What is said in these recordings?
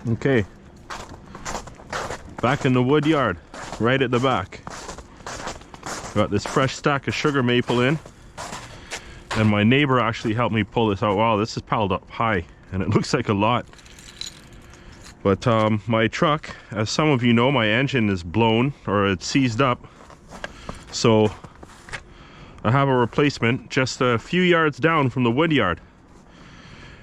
Okay, back in the wood yard, right at the back. Got this fresh stack of sugar maple in, and my neighbor actually helped me pull this out. Wow, this is piled up high, and it looks like a lot. But my truck, as some of you know, my engine is blown, or it's seized up. So I have a replacement just a few yards down from the wood yard.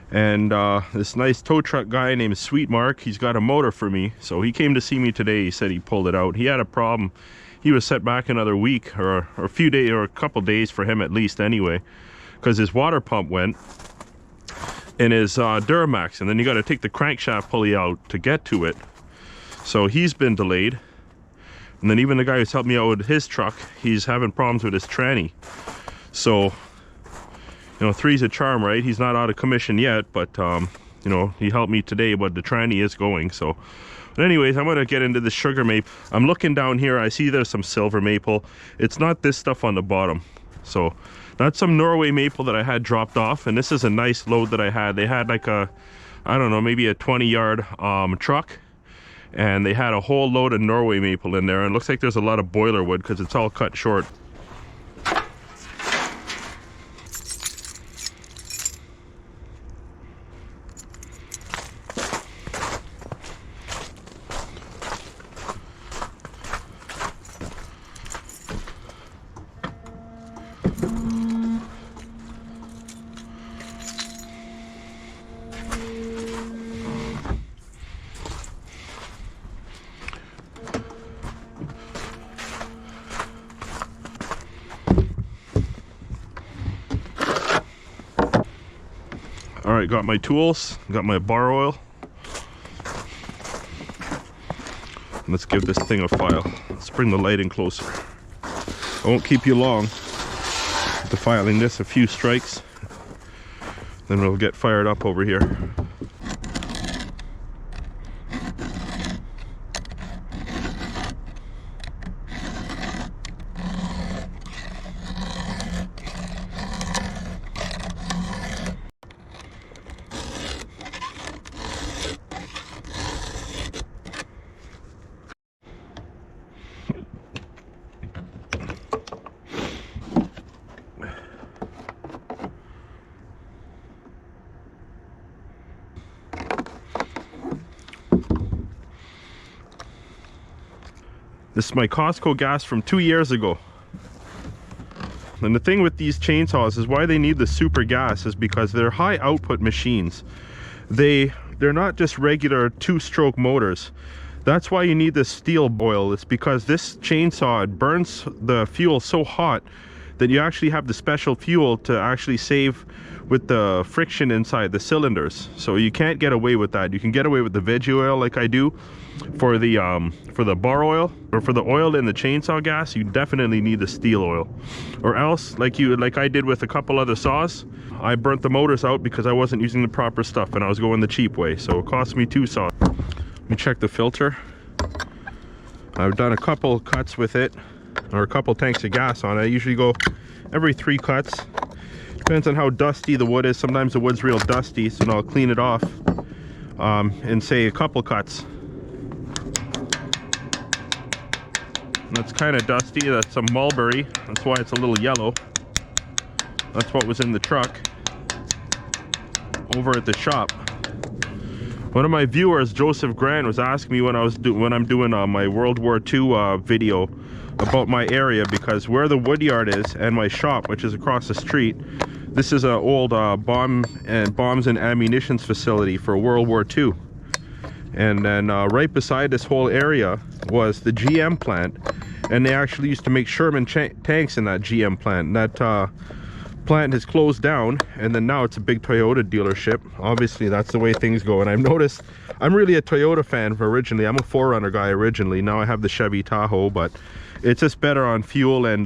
And this nice tow truck guy named Sweet Mark, he's got a motor for me. So he came to see me today. He said he pulled it out. He had a problem. He was set back another week, or a few days, or a couple days for him at least anyway, because his water pump went in his Duramax, and then you got to take the crankshaft pulley out to get to it. So he's been delayed. And then even the guy who's helped me out with his truck, he's having problems with his tranny. So, you know, three's a charm, right? He's not out of commission yet, but you know, he helped me today, but the tranny is going. So, but anyways, I'm gonna get into the sugar maple. I'm looking down here, I see there's some silver maple. It's not this stuff on the bottom. So that's some Norway maple that I had dropped off, and this is a nice load that I had. They had like a, I don't know, maybe a 20-yard truck, and they had a whole load of Norway maple in there, and it looks like there's a lot of boiler wood because it's all cut short. Alright, got my tools, got my bar oil. Let's give this thing a file. Let's bring the light in closer. I won't keep you long with the filing this, a few strikes. Then it'll get fired up over here. This is my Costco gas from 2 years ago. And the thing with these chainsaws is why they need the super gas is because they're high output machines. They're not just regular 2-stroke motors. That's why you need the Stihl oil. It's because this chainsaw, it burns the fuel so hot that you actually have the special fuel to actually save with the friction inside the cylinders. So you can't get away with that. You can get away with the veg oil like I do. For the bar oil, or for the oil in the chainsaw gas, you definitely need the Stihl oil. Or else, like I did with a couple other saws, I burnt the motors out because I wasn't using the proper stuff and I was going the cheap way. So it cost me 2 saws. Let me check the filter. I've done a couple cuts with it, or a couple tanks of gas on it. I usually go every 3 cuts. Depends on how dusty the wood is. Sometimes the wood's real dusty, so I'll clean it off in say a couple cuts. That's kind of dusty. That's some mulberry. That's why it's a little yellow. That's what was in the truck over at the shop. One of my viewers, Joseph Grant, was asking me when I'm doing my World War II video about my area, because where the wood yard is and my shop, which is across the street, this is an old bombs and ammunitions facility for World War II. And then right beside this whole area was the GM plant, and they actually used to make Sherman tanks in that GM plant. That plant has closed down, and then now it's a big Toyota dealership. Obviously that's the way things go. And I've noticed, I'm really a Toyota fan originally. I'm a 4Runner guy originally. Now I have the Chevy Tahoe, but it's just better on fuel and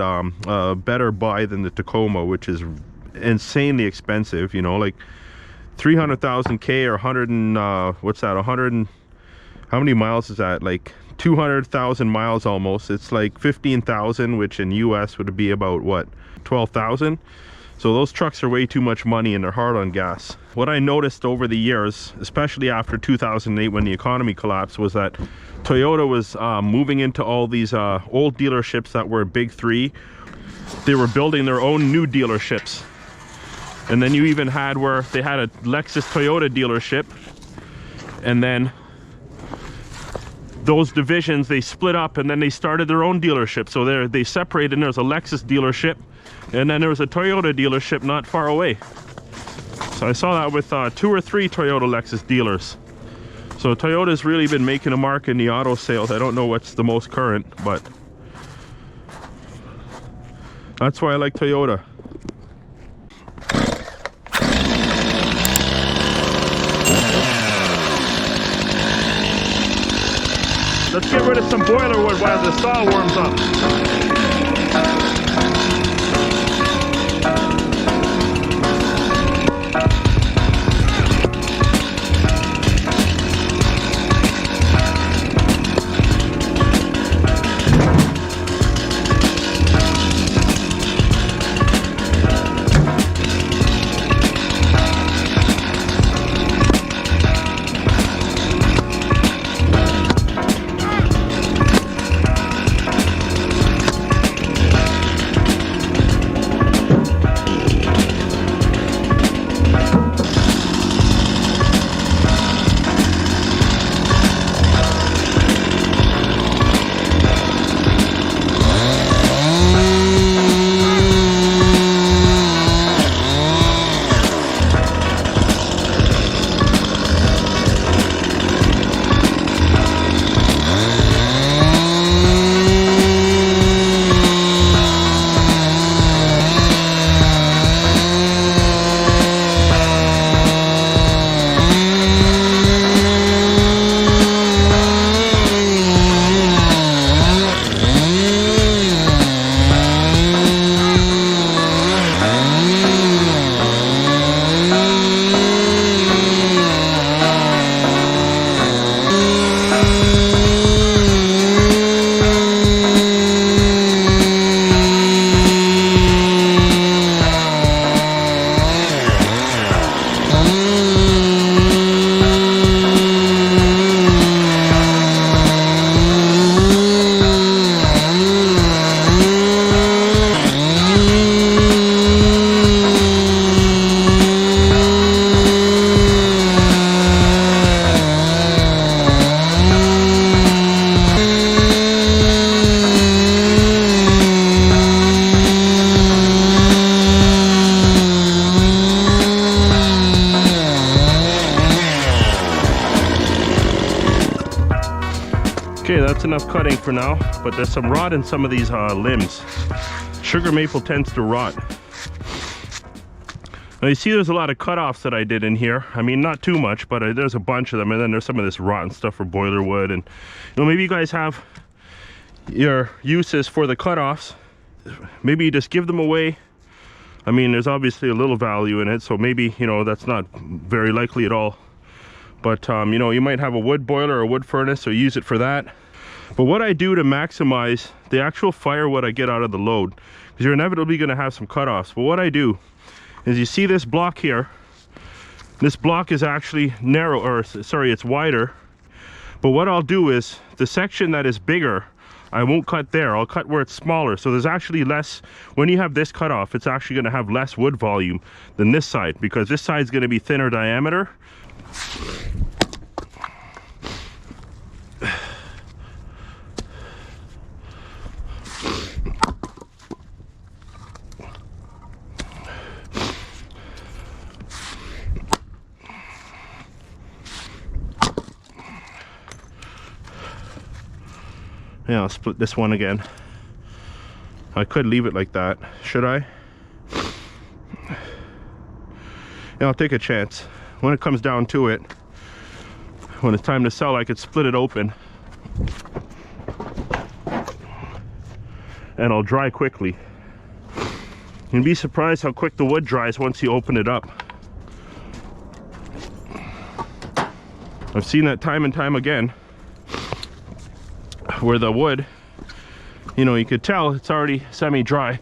better buy than the Tacoma, which is insanely expensive, you know, like 300,000 K or 100 and what's that, 100 and how many miles is that, like 200,000 miles almost. It's like 15,000, which in US would be about what, 12,000. So those trucks are way too much money and they're hard on gas. What I noticed over the years, especially after 2008 when the economy collapsed, was that Toyota was moving into all these old dealerships that were big three. They were building their own new dealerships. And then you even had where they had a Lexus Toyota dealership, and then those divisions, they split up and then they started their own dealership. So they separated, and there's a Lexus dealership and then there was a Toyota dealership not far away. So I saw that with 2 or 3 Toyota Lexus dealers. So Toyota's really been making a mark in the auto sales. I don't know what's the most current, but that's why I like Toyota. Let's get rid of some boiler wood while the saw warms up. Okay, that's enough cutting for now, but there's some rot in some of these limbs. Sugar maple tends to rot. Now you see there's a lot of cutoffs that I did in here. I mean, not too much, but there's a bunch of them, and then there's some of this rotten stuff for boiler wood. And you know, maybe you guys have your uses for the cutoffs. Maybe you just give them away. I mean, there's obviously a little value in it, so maybe, you know, that's not very likely at all. But you know, you might have a wood boiler or a wood furnace, so use it for that. But what I do to maximize the actual firewood I get out of the load, because you're inevitably going to have some cutoffs, but what I do is, you see this block here, this block is actually narrow, or sorry, it's wider. But what I'll do is, the section that is bigger, I won't cut there, I'll cut where it's smaller. So there's actually less, when you have this cut off, it's actually going to have less wood volume than this side, because this side is going to be thinner diameter. Yeah, I'll split this one again. I could leave it like that. Should I? Yeah, I'll take a chance. When it comes down to it, when it's time to sell, I could split it open. And I'll dry quickly. You'd be surprised how quick the wood dries once you open it up. I've seen that time and time again, where the wood, you know, you could tell it's already semi-dry,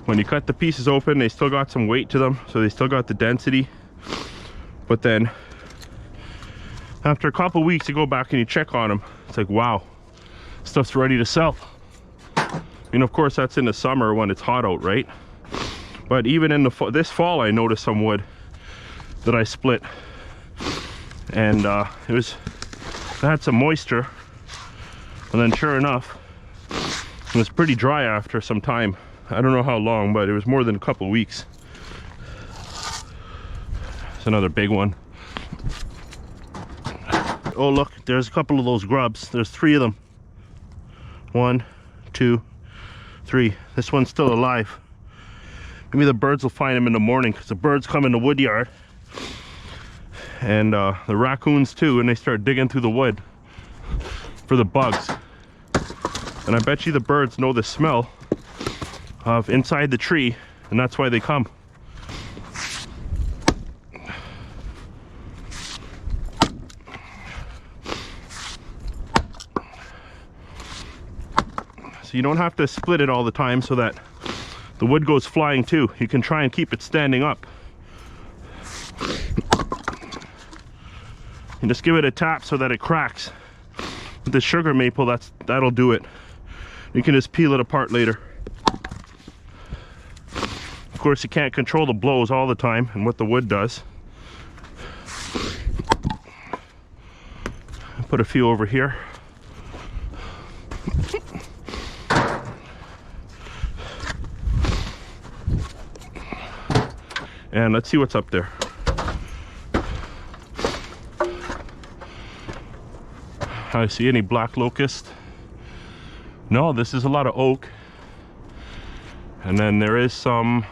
When you cut the pieces open, they still got some weight to them, so they still got the density. But then after a couple weeks, you go back and you check on them, it's like, wow, stuff's ready to sell. And of course that's in the summer when it's hot out, right? But even in this fall, I noticed some wood that I split, and it had some moisture, and then sure enough, it was pretty dry after some time. I don't know how long, but it was more than a couple weeks. It's another big one. Oh look, there's a couple of those grubs. There's 3 of them. 1, 2, 3. This one's still alive. Maybe the birds will find him in the morning, because the birds come in the wood yard, and the raccoons too, and they start digging through the wood for the bugs. And I bet you the birds know the smell of inside the tree, and that's why they come. So you don't have to split it all the time so that the wood goes flying too. You can try and keep it standing up. And just give it a tap so that it cracks. With the sugar maple, that'll do it. You can just peel it apart later. Of course, you can't control the blows all the time and what the wood does. I'll put a few over here. And let's see what's up there. I see any black locust? No, this is a lot of oak. And then there is some,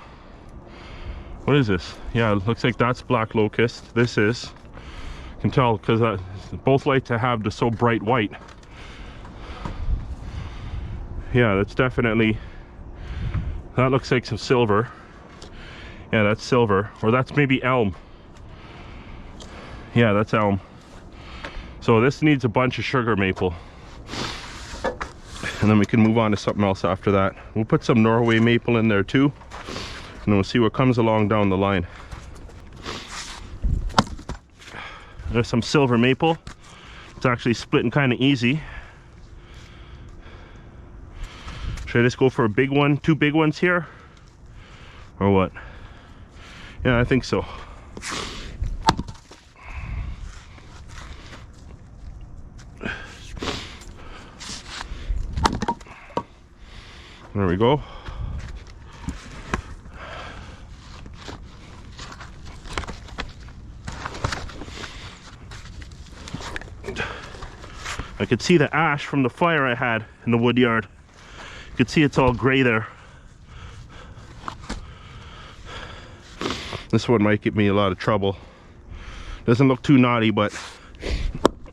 what is this? Yeah, it looks like that's black locust. This is, you can tell because both like to have the so bright white. Yeah, that's definitely, that looks like some silver. Yeah, that's silver, or that's maybe elm. Yeah, that's elm. So this needs a bunch of sugar maple. And then we can move on to something else after that. We'll put some Norway maple in there too, and then we'll see what comes along down the line. There's some silver maple. It's actually splitting kind of easy. Should I just go for a big one, 2 big ones here? Or what? Yeah, I think so. There we go. I could see the ash from the fire I had in the wood yard. You could see it's all gray there. This one might give me a lot of trouble. Doesn't look too naughty, but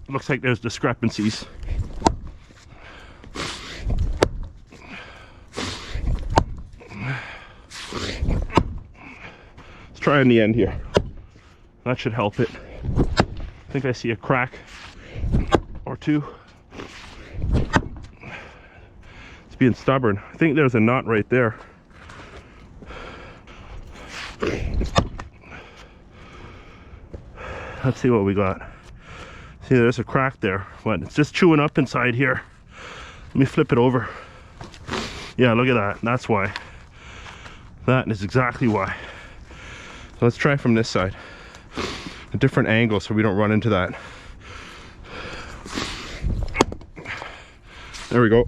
looks like there's discrepancies. Let's try in the end here. That should help it. I think I see a crack or 2. It's being stubborn. I think there's a knot right there. Let's see what we got. See, there's a crack there, but it's just chewing up inside here. Let me flip it over. Yeah, look at that. That's why. That is exactly why. So let's try from this side. A different angle so we don't run into that. There we go.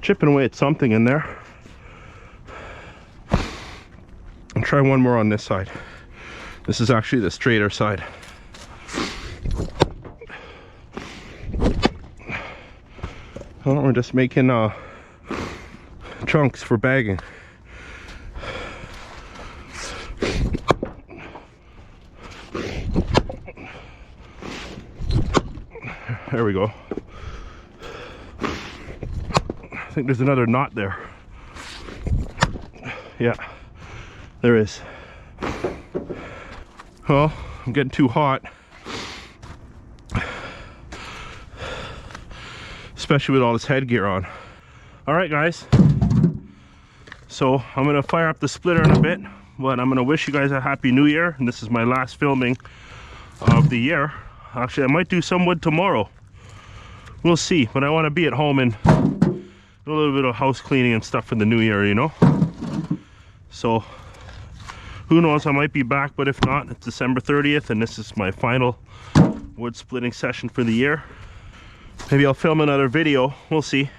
Chipping away at something in there. I'll try one more on this side. This is actually the straighter side. Well, we're just making chunks for bagging. There we go. I think there's another knot there. Yeah, there is. Well, I'm getting too hot. especially with all this headgear on. All right, guys. So I'm gonna fire up the splitter in a bit, but I'm gonna wish you guys a happy new year. And this is my last filming of the year. Actually, I might do some wood tomorrow. We'll see, but I want to be at home and do a little bit of house cleaning and stuff for the new year, you know. So who knows, I might be back, but if not, it's December 30th and this is my final wood splitting session for the year. Maybe I'll film another video, we'll see.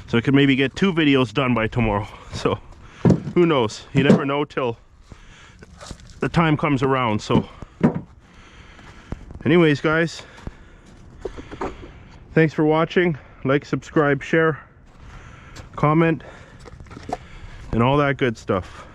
So I could maybe get 2 videos done by tomorrow. So who knows, you never know till the time comes around. So anyways, guys, thanks for watching. Like, subscribe, share, comment, and all that good stuff.